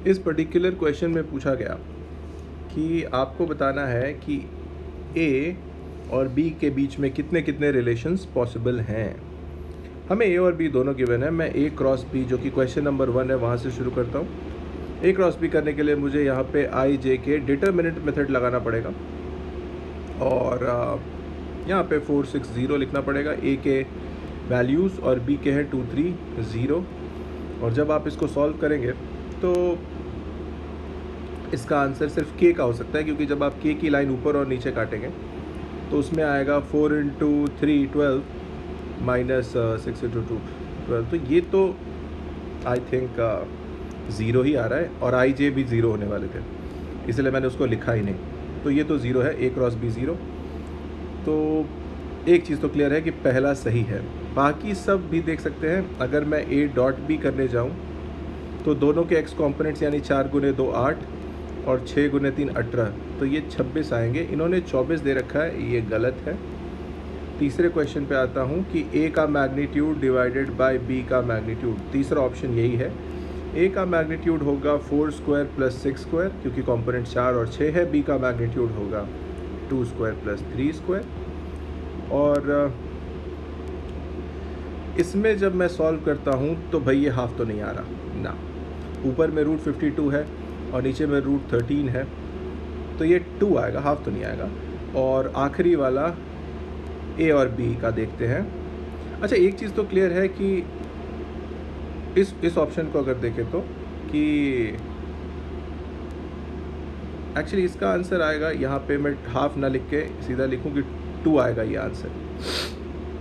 इस particular question में पूछा गया कि आपको बताना है कि ए और बी के बीच में कितने कितने रिलेशंस पॉसिबल हैं। हमें ए और बी दोनों गिवन है। मैं ए क्रॉस बी, जो कि क्वेश्चन नंबर 1 है, वहाँ से शुरू करता हूँ। ए क्रॉस बी करने के लिए मुझे यहाँ पे आई जे के डिटरमिनेंट मेथड लगाना पड़ेगा और यहाँ पे 460 लिखना पड़ेगा। ए के वैल्यूज़ और बी के हैं 230। और जब आप इसको सॉल्व करेंगे तो इसका आंसर सिर्फ के का हो सकता है, क्योंकि जब आप के की लाइन ऊपर और नीचे काटेंगे तो उसमें आएगा 4 इंटू 3 12 माइनस 6 इंटू 2 12। तो ये तो आई थिंक 0 ही आ रहा है और आई जे भी 0 होने वाले थे, इसलिए मैंने उसको लिखा ही नहीं। तो ये तो 0 है, ए क्रॉस बी 0। तो एक चीज़ तो क्लियर है कि पहला सही है। बाकी सब भी देख सकते हैं। अगर मैं ए डॉट बी करने जाऊँ तो दोनों के एक्स कॉम्पोनेंट्स यानी 4 गुने 2 8 और 6 गुने 3 18, तो ये 26 आएंगे। इन्होंने 24 दे रखा है, ये गलत है। तीसरे क्वेश्चन पे आता हूँ कि ए का मैग्नीट्यूड डिवाइडेड बाय बी का मैग्नीट्यूड। तीसरा ऑप्शन यही है। ए का मैग्नीट्यूड होगा 4 स्क्वायर प्लस 6 स्क्वायर, क्योंकि कॉम्पोनेंट 4 और 6 है। बी का मैग्नीट्यूड होगा 2 स्क्वायर प्लस 3 स्क्वायर। और इसमें जब मैं सॉल्व करता हूँ तो भाई ये हाफ तो नहीं आ रहा ना। ऊपर में रूट 52 है और नीचे में रूट 13 है, तो ये 2 आएगा, हाफ तो नहीं आएगा। और आखिरी वाला ए और बी का देखते हैं। अच्छा, एक चीज़ तो क्लियर है कि इस ऑप्शन को अगर देखें तो कि एक्चुअली इसका आंसर आएगा, यहाँ पे मैं हाफ ना लिख के सीधा लिखूँ कि 2 आएगा ये आंसर,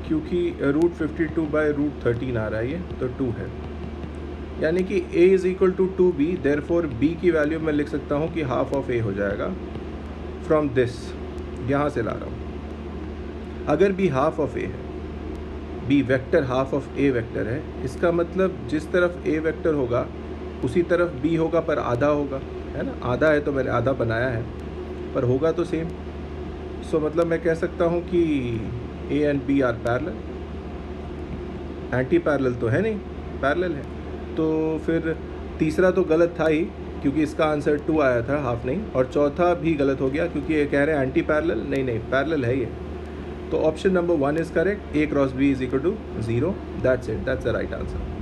क्योंकि रूट 52 बाय रूट 13 आ रहा है ये, तो 2 है। यानी कि a is equal to 2b, therefore b की वैल्यू मैं लिख सकता हूँ कि हाफ ऑफ a हो जाएगा फ्रॉम दिस। यहाँ से ला रहा हूँ। अगर b हाफ ऑफ a है, b vector half of a vector है, इसका मतलब जिस तरफ a वेक्टर होगा उसी तरफ b होगा, पर आधा होगा, है ना। आधा है तो मैंने आधा बनाया है, पर होगा तो सेम। सो मतलब मैं कह सकता हूँ कि a and b are parallel. Anti parallel तो है नहीं, पैरेलल है। तो फिर तीसरा तो गलत था ही, क्योंकि इसका आंसर 2 आया था, हाफ नहीं। और चौथा भी गलत हो गया, क्योंकि ये कह रहे हैं एंटी पैरेलल। नहीं, पैरेलल है ये। तो option number 1 is correct. A cross B is equal to 0। That's it, that's the right answer.